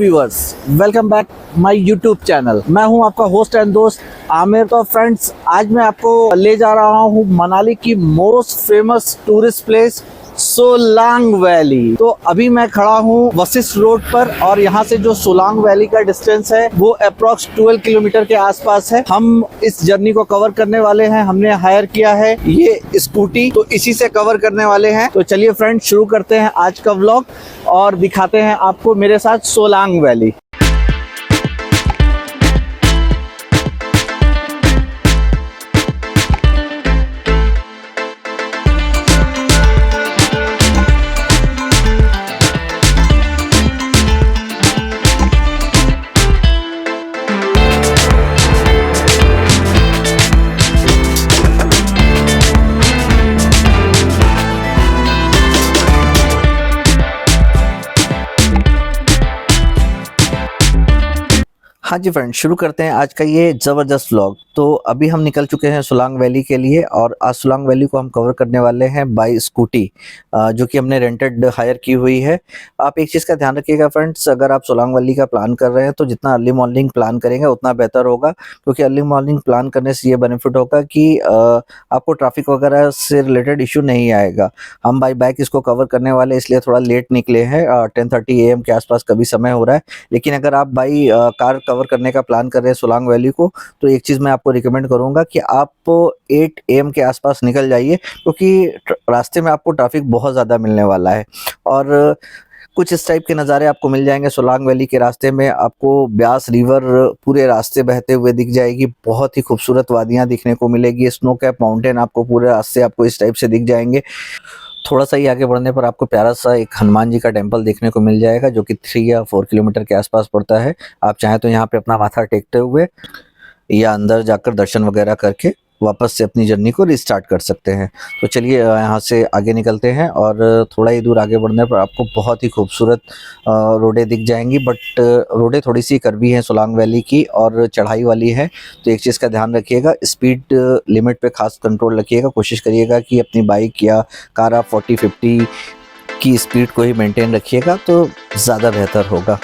Viewers, welcome back my YouTube channel. मैं हूं आपका होस्ट एंड दोस्त आमिर। तो फ्रेंड्स, आज मैं आपको ले जा रहा हूं मनाली की most famous tourist place Solang valley. तो अभी मैं खड़ा हूं वशिष्ठ रोड पर और यहां से जो सोलांग वैली का डिस्टेंस है वो अप्रॉक्स 12 किलोमीटर के आसपास है। हम इस जर्नी को कवर करने वाले हैं। हमने हायर किया है ये स्कूटी, तो इसी से कवर करने वाले हैं। तो चलिए फ्रेंड्स, शुरू करते हैं आज का व्लॉग और दिखाते हैं आपको मेरे साथ सोलांग वैली। हाँ जी फ्रेंड्स, शुरू करते हैं आज का ये ज़बरदस्त व्लॉग। तो अभी हम निकल चुके हैं सोलांग वैली के लिए और आज सोलांग वैली को हम कवर करने वाले हैं बाय स्कूटी, जो कि हमने रेंटेड हायर की हुई है। आप एक चीज़ का ध्यान रखिएगा फ्रेंड्स, अगर आप सोलांग वैली का प्लान कर रहे हैं तो जितना अर्ली मॉर्निंग प्लान करेंगे उतना बेहतर होगा, क्योंकि अर्ली मॉर्निंग प्लान करने से ये बेनिफिट होगा कि आपको ट्रैफिक वगैरह से रिलेटेड इशू नहीं आएगा। हम बाई बाइक इसको कवर करने वाले इसलिए थोड़ा लेट निकले हैं, 10:30 AM के आसपास कभी समय हो रहा है। लेकिन अगर आप बाई कार कवर करने का प्लान कर रहे हैं सोलांग वैली को, तो एक चीज़ मैं आपको रिकमेंड करूंगा कि आप 8 AM के आसपास निकल जाइए, क्योंकि रास्ते में आपको ट्रैफिक बहुत ज़्यादा मिलने वाला है और कुछ इस टाइप के नज़ारे आपको मिल जाएंगे। सोलांग वैली के रास्ते में आपको ब्यास रिवर पूरे रास्ते बहते हुए दिख जाएगी। बहुत ही खूबसूरत वादियाँ दिखने को मिलेगी। स्नो कैप माउंटेन आपको पूरे रास्ते आपको इस टाइप से दिख जाएंगे। थोड़ा सा ही आगे बढ़ने पर आपको प्यारा सा एक हनुमान जी का टेम्पल देखने को मिल जाएगा, जो कि 3 या 4 किलोमीटर के आसपास पड़ता है। आप चाहें तो यहाँ पे अपना माथा टेकते हुए या अंदर जाकर दर्शन वगैरह करके वापस से अपनी जर्नी को रिस्टार्ट कर सकते हैं। तो चलिए यहाँ से आगे निकलते हैं और थोड़ा ही दूर आगे बढ़ने पर आपको बहुत ही खूबसूरत रोडें दिख जाएंगी। बट रोडें थोड़ी सी कर्वी हैं सोलांग वैली की और चढ़ाई वाली है, तो एक चीज़ का ध्यान रखिएगा, स्पीड लिमिट पे खास कंट्रोल रखिएगा। कोशिश करिएगा कि अपनी बाइक या कार आप 40-50 की स्पीड को ही मेंटेन रखिएगा तो ज़्यादा बेहतर होगा।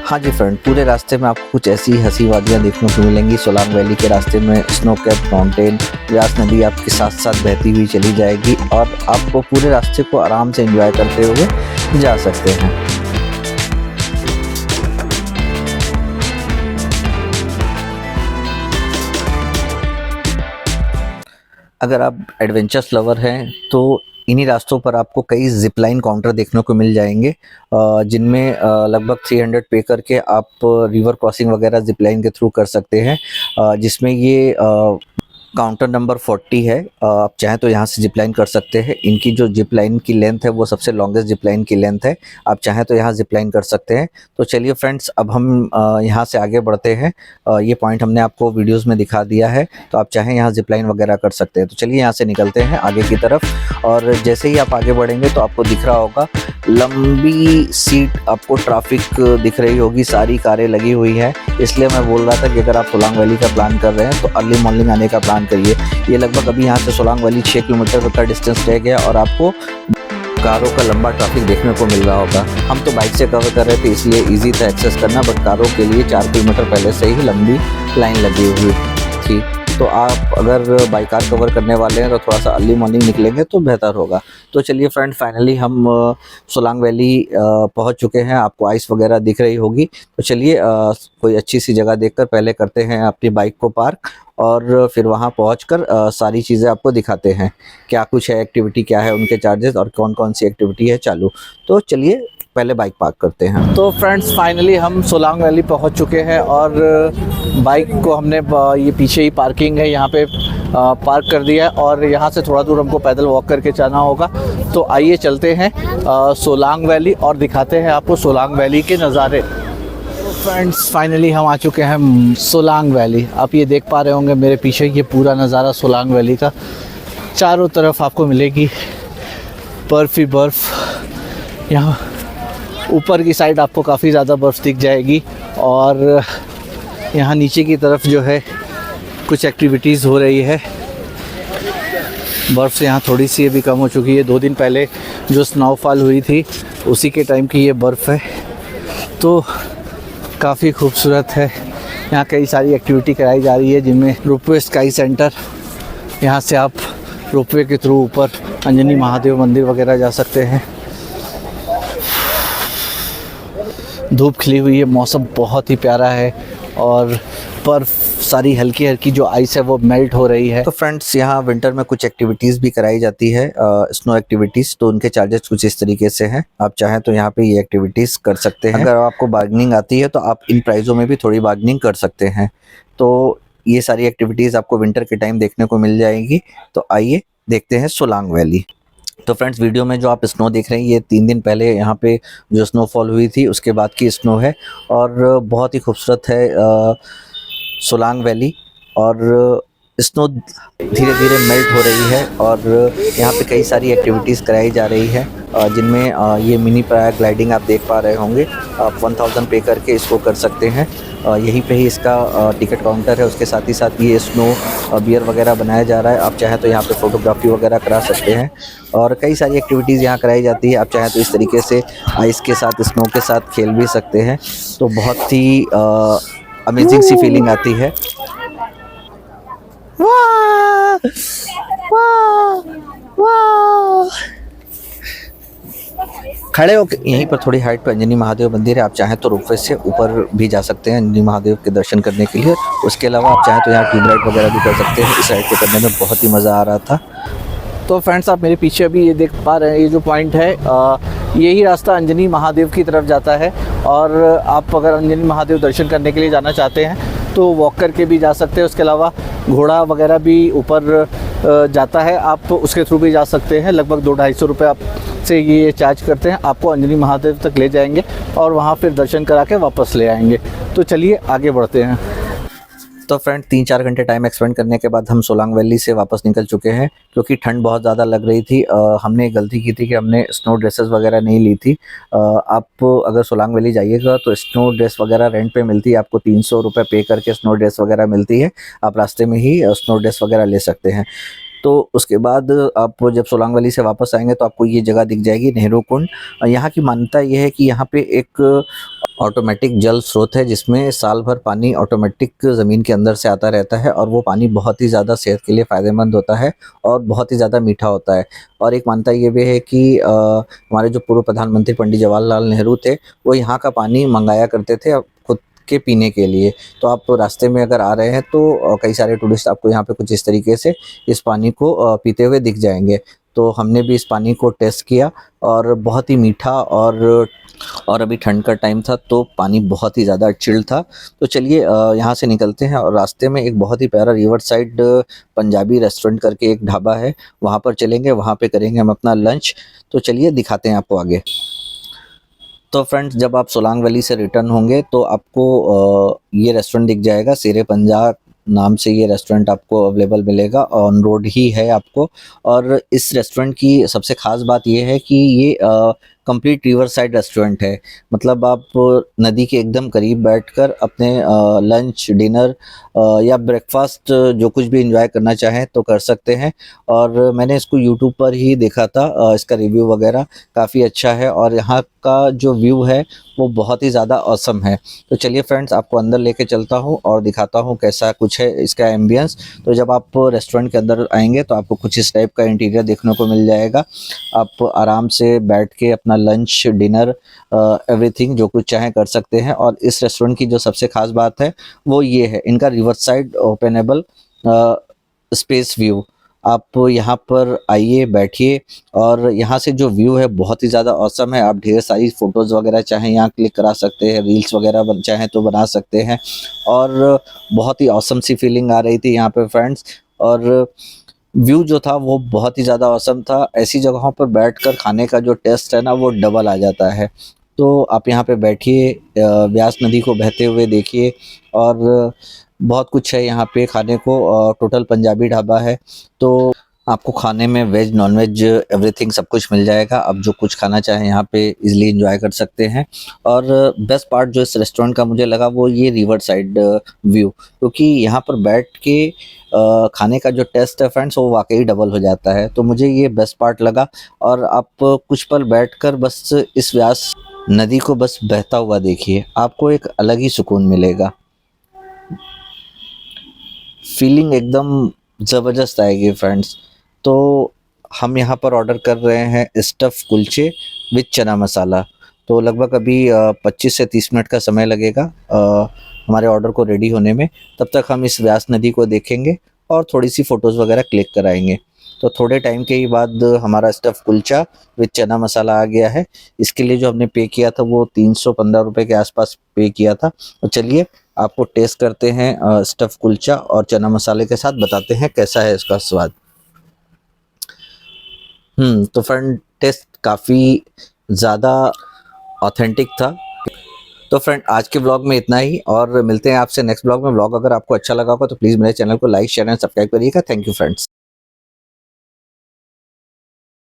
हाँ जी फ्रेंड, पूरे रास्ते में आपको कुछ ऐसी हंसी वादियाँ देखने को मिलेंगी। सोलांग वैली के रास्ते में स्नो कैप माउंटेन, व्यास नदी आपके साथ साथ बहती हुई चली जाएगी और आपको पूरे रास्ते को आराम से एंजॉय करते हुए जा सकते हैं। अगर आप एडवेंचर्स लवर हैं तो इन्हीं रास्तों पर आपको कई जिपलाइन काउंटर देखने को मिल जाएंगे, जिनमें लगभग 300 पे करके आप रिवर क्रॉसिंग वगैरह जिपलाइन के थ्रू कर सकते हैं, जिसमें ये काउंटर नंबर 40 है। आप चाहें तो यहाँ से जिपलाइन कर सकते हैं। इनकी जो जिपलाइन की लेंथ है वो सबसे लॉन्गेस्ट जिपलाइन की लेंथ है। आप चाहें तो यहाँ जिपलाइन कर सकते हैं। तो चलिए फ्रेंड्स, अब हम यहाँ से आगे बढ़ते हैं। ये पॉइंट हमने आपको वीडियोस में दिखा दिया है, तो आप चाहें यहाँ जिपलाइन वगैरह कर सकते हैं। तो चलिए यहाँ से निकलते हैं आगे की तरफ और जैसे ही आप आगे बढ़ेंगे तो आपको दिख रहा होगा लंबी सीट आपको ट्रैफिक दिख रही होगी, सारी कारें लगी हुई है। इसलिए मैं बोल रहा था कि अगर आप सोलांग वैली का प्लान कर रहे हैं तो अर्ली मॉर्निंग आने का प्लान करिए। ये लगभग अभी यहाँ से सोलांग वैली 6 किलोमीटर का डिस्टेंस रह गया और आपको कारों का लंबा ट्रैफिक देखने को मिल रहा होगा। हम तो बाइक से कवर कर रहे थे इसलिए इजी था एक्सेस करना, बट कारों के लिए 4 किलोमीटर पहले से ही लंबी लाइन लगी हुई थी। तो आप अगर बाई कार कवर करने वाले हैं तो थोड़ा सा अर्ली मॉर्निंग निकलेंगे तो बेहतर होगा। तो चलिए फ्रेंड, फाइनली हम सोलांग वैली पहुंच चुके हैं। आपको आइस वगैरह दिख रही होगी। तो चलिए कोई अच्छी सी जगह देखकर पहले करते हैं अपनी बाइक को पार्क और फिर वहां पहुंचकर सारी चीज़ें आपको दिखाते हैं, क्या कुछ है, एक्टिविटी क्या है, उनके चार्जेस और कौन कौन सी एक्टिविटी है चालू। तो चलिए पहले बाइक पार्क करते हैं। तो फ्रेंड्स, फाइनली हम सोलांग वैली पहुंच चुके हैं और बाइक को हमने ये पीछे ही पार्किंग है यहाँ पे पार्क कर दिया है और यहाँ से थोड़ा दूर हमको पैदल वॉक करके जाना होगा। तो आइए चलते हैं सोलांग वैली और दिखाते हैं आपको सोलांग वैली के नज़ारे। तो फ्रेंड्स, फाइनली हम आ चुके हैं सोलांग वैली। आप ये देख पा रहे होंगे मेरे पीछे ये पूरा नज़ारा सोलांग वैली का। चारों तरफ आपको मिलेगी बर्फ़ ही बर्फ़। यहाँ ऊपर की साइड आपको काफ़ी ज़्यादा बर्फ़ दिख जाएगी और यहाँ नीचे की तरफ जो है कुछ एक्टिविटीज़ हो रही है। बर्फ़ यहाँ थोड़ी सी अभी कम हो चुकी है। 2 दिन पहले जो स्नोफॉल हुई थी उसी के टाइम की ये बर्फ़ है, तो काफ़ी खूबसूरत है। यहाँ कई सारी एक्टिविटी कराई जा रही है, जिनमें रोपवे स्काई सेंटर, यहाँ से आप रोपवे के थ्रू ऊपर अंजनी महादेव मंदिर वगैरह जा सकते हैं। धूप खिली हुई है, मौसम बहुत ही प्यारा है और बर्फ़ सारी हल्की हल्की जो आइस है वो मेल्ट हो रही है। तो फ्रेंड्स, यहाँ विंटर में कुछ एक्टिविटीज़ भी कराई जाती है, स्नो एक्टिविटीज़। तो उनके चार्जेस कुछ इस तरीके से हैं। आप चाहें तो यहाँ पे ये एक्टिविटीज़ कर सकते हैं। अगर आपको बार्गेनिंग आती है तो आप इन प्राइज़ों में भी थोड़ी बार्गेनिंग कर सकते हैं। तो ये सारी एक्टिविटीज़ आपको विंटर के टाइम देखने को मिल जाएगी। तो आइए देखते हैं सोलांग वैली। तो फ्रेंड्स, वीडियो में जो आप स्नो देख रहे हैं ये 3 दिन पहले यहाँ पे जो स्नोफॉल हुई थी उसके बाद की स्नो है और बहुत ही खूबसूरत है सोलांग वैली। और स्नो धीरे धीरे मेल्ट हो रही है और यहाँ पे कई सारी एक्टिविटीज़ कराई जा रही है, जिनमें ये मिनी पैराग्लाइडिंग आप देख पा रहे होंगे। आप 1000 पे करके इसको कर सकते हैं। यहीं पे ही इसका टिकट काउंटर है। उसके साथ ही साथ ये स्नो बियर वगैरह बनाया जा रहा है। आप चाहें तो यहाँ पे फ़ोटोग्राफी वगैरह करा सकते हैं और कई सारी एक्टिविटीज़ यहाँ कराई जाती है। आप चाहें तो इस तरीके से आइस के साथ, स्नो के साथ खेल भी सकते हैं। तो बहुत ही अमेजिंग सी फीलिंग आती है। वाह वाह वाह। खड़े होकर यहीं पर थोड़ी हाइट पर अंजनी महादेव मंदिर है। आप चाहें तो रोपवे से ऊपर भी जा सकते हैं अंजनी महादेव के दर्शन करने के लिए। उसके अलावा आप चाहें तो यहाँ ट्यूब राइड वगैरह भी कर सकते हैं। इस राइड को करने में बहुत ही मज़ा आ रहा था। तो फ्रेंड्स, आप मेरे पीछे अभी ये देख पा रहे हैं, ये जो पॉइंट है यही रास्ता अंजनी महादेव की तरफ जाता है। और आप अगर अंजनी महादेव दर्शन करने के लिए जाना चाहते हैं तो वॉक करके भी जा सकते हैं। उसके अलावा घोड़ा वगैरह भी ऊपर जाता है, आप उसके थ्रू भी जा सकते हैं। लगभग 200-250 रुपये आप से ये चार्ज करते हैं, आपको अंजनी महादेव तक ले जाएंगे और वहाँ फिर दर्शन करा के वापस ले आएंगे। तो चलिए आगे बढ़ते हैं। तो फ्रेंड, 3-4 घंटे टाइम एक्सपेंड करने के बाद हम सोलांग वैली से वापस निकल चुके हैं, क्योंकि ठंड बहुत ज़्यादा लग रही थी। हमने एक गलती की थी कि हमने स्नो ड्रेसेस वगैरह नहीं ली थी। आप अगर सोलांग वैली जाइएगा तो स्नो ड्रेस वगैरह रेंट पे मिलती है। आपको 300 रुपये पे करके स्नो ड्रेस वगैरह मिलती है। आप रास्ते में ही स्नो ड्रेस वगैरह ले सकते हैं। तो उसके बाद आप जब सोलांग वैली से वापस आएंगे तो आपको ये जगह दिख जाएगी, नेहरू कुंड। यहाँ की मान्यता ये है कि यहाँ पे एक ऑटोमेटिक जल स्रोत है, जिसमें साल भर पानी ऑटोमेटिक ज़मीन के अंदर से आता रहता है और वो पानी बहुत ही ज़्यादा सेहत के लिए फ़ायदेमंद होता है और बहुत ही ज़्यादा मीठा होता है। और एक मान्यता ये भी है कि हमारे जो पूर्व प्रधानमंत्री पंडित जवाहरलाल नेहरू थे, वो यहाँ का पानी मंगाया करते थे खुद के पीने के लिए। तो आप रास्ते में अगर आ रहे हैं तो कई सारे टूरिस्ट आपको यहाँ पे कुछ इस तरीके से इस पानी को पीते हुए दिख जाएंगे। तो हमने भी इस पानी को टेस्ट किया और बहुत ही मीठा और अभी ठंड का टाइम था तो पानी बहुत ही ज़्यादा चिल्ड था। तो चलिए यहाँ से निकलते हैं और रास्ते में एक बहुत ही प्यारा रिवर साइड पंजाबी रेस्टोरेंट करके एक ढाबा है, वहाँ पर चलेंगे, वहाँ पे करेंगे हम अपना लंच। तो चलिए दिखाते हैं आपको आगे। तो फ्रेंड्स, जब आप सोलांग वैली से रिटर्न होंगे तो आपको ये रेस्टोरेंट दिख जाएगा। शेरे पंजाब नाम से ये रेस्टोरेंट आपको अवेलेबल मिलेगा, ऑन रोड ही है आपको। और इस रेस्टोरेंट की सबसे ख़ास बात ये है कि ये कंप्लीट रिवर साइड रेस्टोरेंट है। मतलब आप नदी के एकदम करीब बैठकर अपने लंच, डिनर या ब्रेकफास्ट जो कुछ भी एंजॉय करना चाहें तो कर सकते हैं। और मैंने इसको यूट्यूब पर ही देखा था, इसका रिव्यू वगैरह काफ़ी अच्छा है और यहाँ का जो व्यू है वो बहुत ही ज़्यादा ऑसम है। तो चलिए फ्रेंड्स, आपको अंदर लेके चलता हूँ और दिखाता हूँ कैसा कुछ है इसका एम्बियंस। तो जब आप रेस्टोरेंट के अंदर आएंगे तो आपको कुछ इस टाइप का इंटीरियर देखने को मिल जाएगा। आप आराम से बैठ के अपना लंच, डिनर, एवरीथिंग जो कुछ चाहें कर सकते हैं। और इस रेस्टोरेंट की जो सबसे ख़ास बात है वो ये है, इनका river side openable space view. आप यहाँ पर आइए, बैठिए और यहाँ से जो व्यू है बहुत ही ज़्यादा औसम है। आप ढेर सारी फ़ोटोज़ वगैरह चाहें यहाँ क्लिक करा सकते हैं, रील्स वगैरह चाहें तो बना सकते हैं। और बहुत ही औसम सी फीलिंग आ रही थी यहाँ पे फ्रेंड्स। और व्यू जो था वो बहुत ही ज़्यादा औसम था। ऐसी जगहों पर बैठकर खाने का जो टेस्ट है ना वो डबल आ जाता है। तो आप यहाँ पे बैठिए, व्यास नदी को बहते हुए देखिए और बहुत कुछ है यहाँ पे खाने को। टोटल पंजाबी ढाबा है। तो आपको खाने में वेज नॉन वेज एवरीथिंग सब कुछ मिल जाएगा। आप जो कुछ खाना चाहें यहाँ पे इजीली एंजॉय कर सकते हैं। और बेस्ट पार्ट जो इस रेस्टोरेंट का मुझे लगा वो ये रिवर साइड व्यू, क्योंकि यहाँ पर बैठ के खाने का जो टेस्ट है फ्रेंड्स वो वाकई डबल हो जाता है। तो मुझे ये बेस्ट पार्ट लगा। और आप कुछ पल बैठकर बस इस व्यास नदी को बस बहता हुआ देखिए, आपको एक अलग ही सुकून मिलेगा। फीलिंग एकदम ज़बरदस्त आएगी फ्रेंड्स। तो हम यहाँ पर ऑर्डर कर रहे हैं स्टफ़ कुलचे विथ चना मसाला। तो लगभग अभी 25 से 30 मिनट का समय लगेगा हमारे ऑर्डर को रेडी होने में। तब तक हम इस व्यास नदी को देखेंगे और थोड़ी सी फ़ोटोज़ वगैरह क्लिक कराएंगे। तो थोड़े टाइम के ही बाद हमारा स्टफ़ कुलचा विथ चना मसाला आ गया है। इसके लिए जो हमने पे किया था वो 315 रुपये के आसपास पे किया था। तो चलिए आपको टेस्ट करते हैं स्टफ़ कुलचा और चना मसाले के साथ, बताते हैं कैसा है इसका स्वाद। तो फ्रेंड टेस्ट काफ़ी ज़्यादा ऑथेंटिक था। तो फ्रेंड आज के ब्लॉग में इतना ही, और मिलते हैं आपसे नेक्स्ट ब्लॉग में। ब्लॉग अगर आपको अच्छा लगा होगा तो प्लीज़ मेरे चैनल को लाइक शेयर एंड सब्सक्राइब करिएगा। Thank you friends.